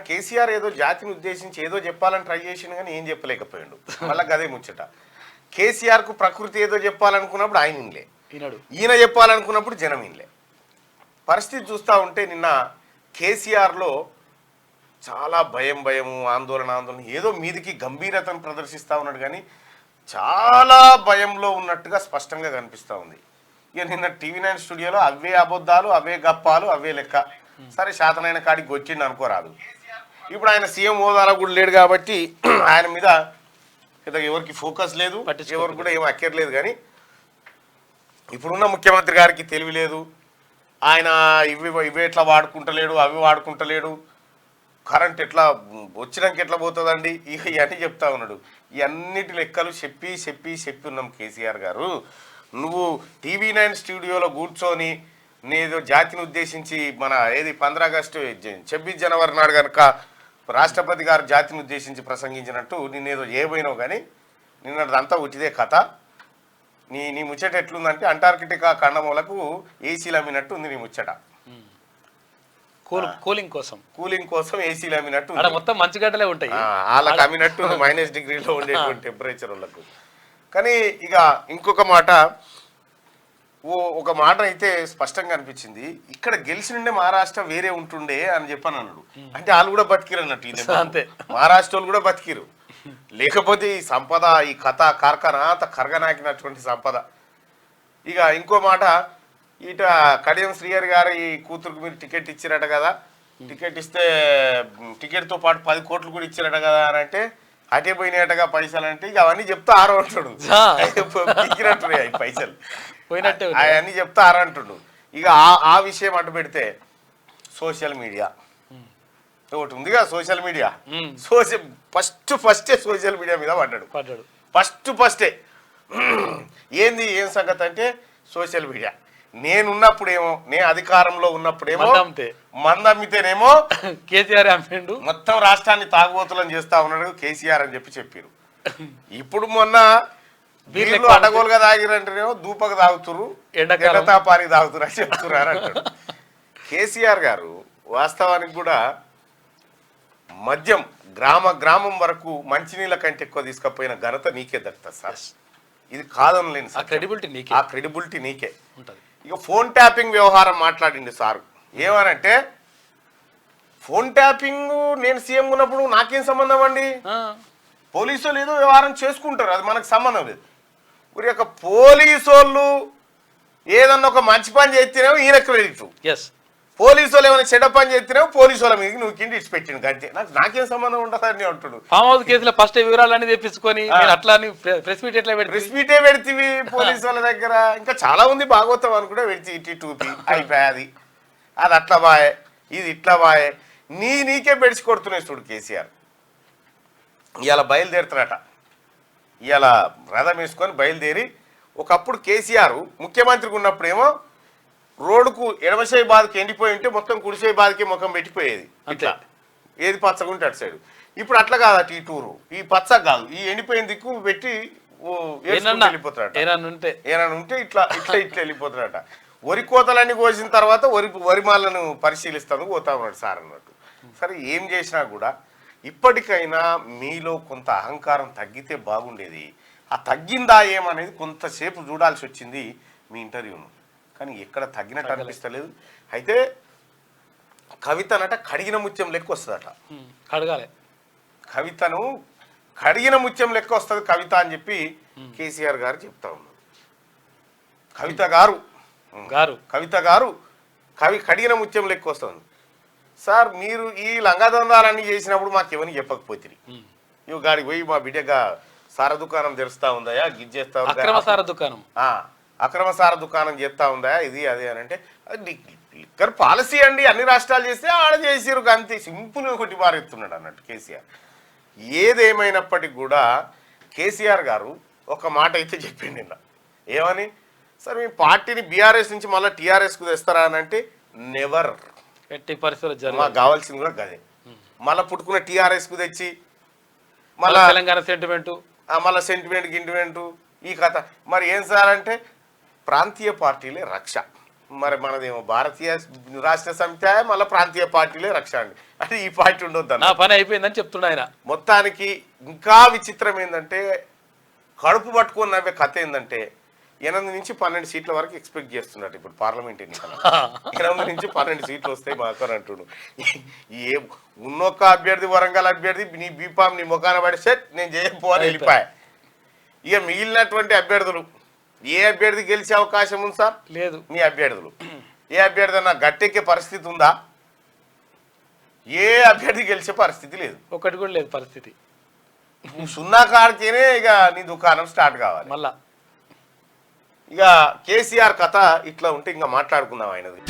కేసీఆర్ ఏదో జాతిని ఉద్దేశించి ఏదో చెప్పాలని ట్రై చేసిండు కానీ ఏం చెప్పలేకపోయాడు. మళ్ళీ గదే ముచ్చట. కేసీఆర్కు ప్రకృతి ఏదో చెప్పాలనుకున్నప్పుడు ఆయన ఇన్లే, ఈయన చెప్పాలనుకున్నప్పుడు జనం ఇన్లే. పరిస్థితి చూస్తూ ఉంటే నిన్న కేసీఆర్లో చాలా భయము, ఆందోళన ఏదో మీదికి గంభీరతను ప్రదర్శిస్తూ ఉన్నాడు కానీ చాలా భయంలో ఉన్నట్టుగా స్పష్టంగా కనిపిస్తూ ఉంది. ఇక నిన్న TV9 స్టూడియోలో అవే అబద్ధాలు, అవే గప్పాలు, అవే లెక్క. సరే శాతనైన కాడికి వచ్చిండు అనుకోరాదు. ఇప్పుడు ఆయన సీఎం హోదాలో కూడా లేడు కాబట్టి ఆయన మీద ఎవరికి ఫోకస్ లేదు, ఎవరికి కూడా ఏం అక్కర్లేదు. కానీ ఇప్పుడున్న ముఖ్యమంత్రి గారికి తెలివి లేదు. ఆయన ఇవి ఎట్లా వాడుకుంటలేడు, అవి వాడుకుంటలేడు, కరెంట్ ఎట్లా వచ్చినాక ఎట్లా పోతుందండి, ఇవన్నీ చెప్తా ఉన్నాడు. ఇవన్నిటి లెక్కలు చెప్పి ఉన్నాం. కేసీఆర్ గారు, నువ్వు TV9 స్టూడియోలో కూర్చొని నేను జాతిని ఉద్దేశించి మన 15 ఆగస్టు 26 జనవరి నాడు కనుక రాష్ట్రపతి గారు జాతిని ఉద్దేశించి ప్రసంగించినట్టు నిన్నేదో చేయబోయినావు. కానీ నిన్నదంతా ఉచిదే కథ. నీ ముచ్చట ఎట్లుందంటే అంటార్కిటికా ఖండములకు ఏసీలు అమ్మినట్టు ఉంది నీ ముచ్చట. కూలింగ్ కోసం ఏసీలు అమ్మినట్టు, మొత్తం మంచి గడ్డలే ఉంటాయి, వాళ్ళకి అమ్మినట్టు -డిగ్రీలో ఉండేటువంటి టెంపరేచర్ వాళ్ళకు. కానీ ఇక ఇంకొక మాట, ఒక మాట అయితే స్పష్టంగా అనిపించింది. ఇక్కడ గెలిచినుండే మహారాష్ట్ర వేరే ఉంటుండే అని చెప్పని అన్నాడు. అంటే వాళ్ళు కూడా బతికిరు అన్నట్టు, అంతే మహారాష్ట్ర వాళ్ళు కూడా బతికిరు. లేకపోతే ఈ సంపద, ఈ కథ కార్ఖానా అంత కరగనాకినటువంటి సంపద. ఇక ఇంకో మాట, ఇట కడియం శ్రీహరి గారు ఈ కూతురుకు మీరు టికెట్ ఇచ్చారట కదా, టికెట్ ఇస్తే టికెట్తో పాటు 10 కోట్లు కూడా ఇచ్చారట కదా అని అంటే అటే పోయినాయటగా పైసలు అంటే ఇక అవన్నీ చెప్తా ఆరంటాడు. పిక్కినట్టున్నాయి పైసలు అవన్నీ చెప్తా ఆరంటుడు. ఇక ఆ విషయం అడ్డు పెడితే సోషల్ మీడియా ఒకటి ఉందిగా, సోషల్ మీడియా. ఫస్టే సోషల్ మీడియా మీద పడ్డాడు. ఫస్టే ఏం సంగతి అంటే సోషల్ మీడియా. నేనున్నప్పుడేమో, నేను అధికారంలో ఉన్నప్పుడేమో మందమ్మితేనేమో కేసీఆర్ అమ్మిండు, మొత్తం రాష్ట్రాన్ని తాగుబోతులను చేస్తా ఉన్నాడు కేసీఆర్ అని చెప్పారు. ఇప్పుడు మొన్న వీళ్ళు అడగోలుగా తాగిరంటేనేమో దూపకు తాగుతురు, ఎండతాపారి తాగుతురు అని చెప్తున్నారు అంటాడు. కేసీఆర్ గారు వాస్తవానికి కూడా మద్యం గ్రామం వరకు మంచినీళ్ళ కంటే ఎక్కువ తీసుకుపోయిన ఘనత నీకే దక్కుతుంది సార్. ఇది కాదనలేను సార్, ఆ క్రెడిబిలిటీ నీకే ఉంటుంది. ఇక ఫోన్ ట్యాపింగ్ వ్యవహారం మాట్లాడింది సార్. ఏమనంటే ఫోన్ ట్యాపింగ్ నేను సీఎం ఉన్నప్పుడు నాకేం సంబంధం అండి, పోలీసు వాళ్ళు ఏదో వ్యవహారం చేసుకుంటారు, అది మనకు సంబంధం లేదు. మరి యొక్క పోలీసు వాళ్ళు ఏదన్నా ఒక మంచి పని చేస్తేనేమో ఈయన క్రెడిట్, పోలీసు వాళ్ళు ఏమైనా చెడ్డ పని చేస్తేనేమో పోలీసు వాళ్ళ మీద నువ్వు కింద ఇచ్చి పెట్టిండు అంతే. నాకేం సంబంధం ఉంటుందని అంటాడు. ఫామ్ హౌస్ కేసులో ఫస్ట్ వివరాలన్నీ తెప్పించుకొని అట్లా ప్రెస్ మీట్ ఎట్లా ప్రెస్ మీటే పెడితే పోలీసు వాళ్ళ దగ్గర. ఇంకా చాలా ఉంది భాగవతం అని కూడా పెడితే ఇటు టూపి అయిపోయాది, అది అట్లా బాయే, ఇది ఇట్లా బాయే, నీకే బెడిచి కొడుతున్నాయి చూడు కేసీఆర్. ఇవాళ బయలుదేరుతారట, ఇవాళ రథం వేసుకొని బయలుదేరి. ఒకప్పుడు కేసీఆర్ ముఖ్యమంత్రికి ఉన్నప్పుడేమో రోడ్డుకు ఎడమశై బాధకి ఎండిపోయి ఉంటే మొత్తం కుడిశై బాధకి ముఖం పెట్టిపోయేది, ఇట్లా ఏది పచ్చగుంటే అటు సైడు. ఇప్పుడు అట్లా కాదు, అటు ఈ టూరు ఈ పచ్చ కాదు, ఈ ఎండిపోయిన దిక్కు పెట్టి వెళ్ళిపోతాడట. ఏమైనా ఉంటే ఇట్లా వెళ్ళిపోతాడట. వరి కోతలన్నీ కోసిన తర్వాత వరిమాలను పరిశీలిస్తాను పోతా ఉన్నాడు సార్ అన్నట్టు. సరే ఏం చేసినా కూడా ఇప్పటికైనా మీలో కొంత అహంకారం తగ్గితే బాగుండేది. ఆ తగ్గిందా ఏమనేది కొంతసేపు చూడాల్సి వచ్చింది మీ ఇంటర్వ్యూను, కానీ ఎక్కడ తగ్గినట్టు అనిపిస్తలేదు. అయితే కవితనట కడిగిన ముత్యం లెక్క వస్తుందట, కడగాలి కవితను కడిగిన ముత్యం లెక్క వస్తుంది కవిత అని చెప్పి కేసీఆర్ గారు చెప్తా ఉన్నారు. కవిత గారు కడిగిన ముత్యం లెక్క వస్తుంది సార్. మీరు ఈ లంగాదందాలన్నీ చేసినప్పుడు మాకు ఎవరిని చెప్పకపోతే ఇవి గాడికి పోయి మా బిడ్డగా సార దుకాణం తెరుస్తా ఉందా, గిజ్ చేస్తా ఉందా, అక్రమ సార దుకాణం చేస్తా ఉందా, ఇది అదే అని అంటే లిక్కర్ పాలసీ అండి, అన్ని రాష్ట్రాలు చేస్తే ఆడ చేసిరు అంతే, సింపుల్గా కొట్టి పారెత్తున్నాడు అన్నట్టు కేసీఆర్. ఏదేమైనప్పటికీ కూడా కేసీఆర్ గారు ఒక మాట అయితే చెప్పింది నిన్న. ఏమని, సార్ మీ పార్టీని బీఆర్ఎస్ నుంచి మళ్ళీ టీఆర్ఎస్కు తెస్తారా అని అంటే నెవర్, ఎట్టి పరిస్థితుల్లో మాకు కావాల్సింది కూడా గదే. మళ్ళీ పుట్టుకున్న టీఆర్ఎస్కు తెచ్చి మళ్ళీ తెలంగాణ సెంటిమెంటు, మళ్ళీ సెంటిమెంట్ గింటిమెంటు ఈ కథ. మరి ఏం సార్ అంటే ప్రాంతీయ పార్టీలే రక్ష. మరి మనదేమో భారతీయ రాష్ట్ర సమితి మళ్ళీ ప్రాంతీయ పార్టీలే రక్ష అండి అంటే ఈ పార్టీ ఉండొద్దు నా పని అయిపోయిందని చెప్తున్నా ఆయన. మొత్తానికి ఇంకా విచిత్రం ఏంటంటే కడుపు పట్టుకొని నవ్వే కథ ఏంటంటే 8 నుంచి 12 సీట్ల వరకు ఎక్స్పెక్ట్ చేస్తున్నట్టు ఇప్పుడు పార్లమెంట్ ఎన్నికల 8 నుంచి 12 సీట్లు వస్తాయి మాకు అని అంటుడు. ఏ ఉన్నొక్క అభ్యర్థి వరంగల్ అభ్యర్థి నీ బీపాం నీ ముఖాన పడి సెట్ నేను చేయకపోవాలి వెళ్ళిపోయా. ఇక మిగిలినటువంటి అభ్యర్థులు ఏ అభ్యర్థి గెలిచే అవకాశం ఉంది సార్? లేదు. మీ అభ్యర్థులు ఏ అభ్యర్థి అన్నా గట్టెక్కే పరిస్థితి ఉందా? ఏ అభ్యర్థి గెలిచే పరిస్థితి లేదు. ఒకటి కూడా లేదు పరిస్థితి. సున్నా కాడితేనే ఇక నీ దుకాణం స్టార్ట్ కావాలి. మళ్ళా ఇక కేసీఆర్ కథ ఇట్లా ఉంటే ఇంకా మాట్లాడుకుందాం ఆయనది.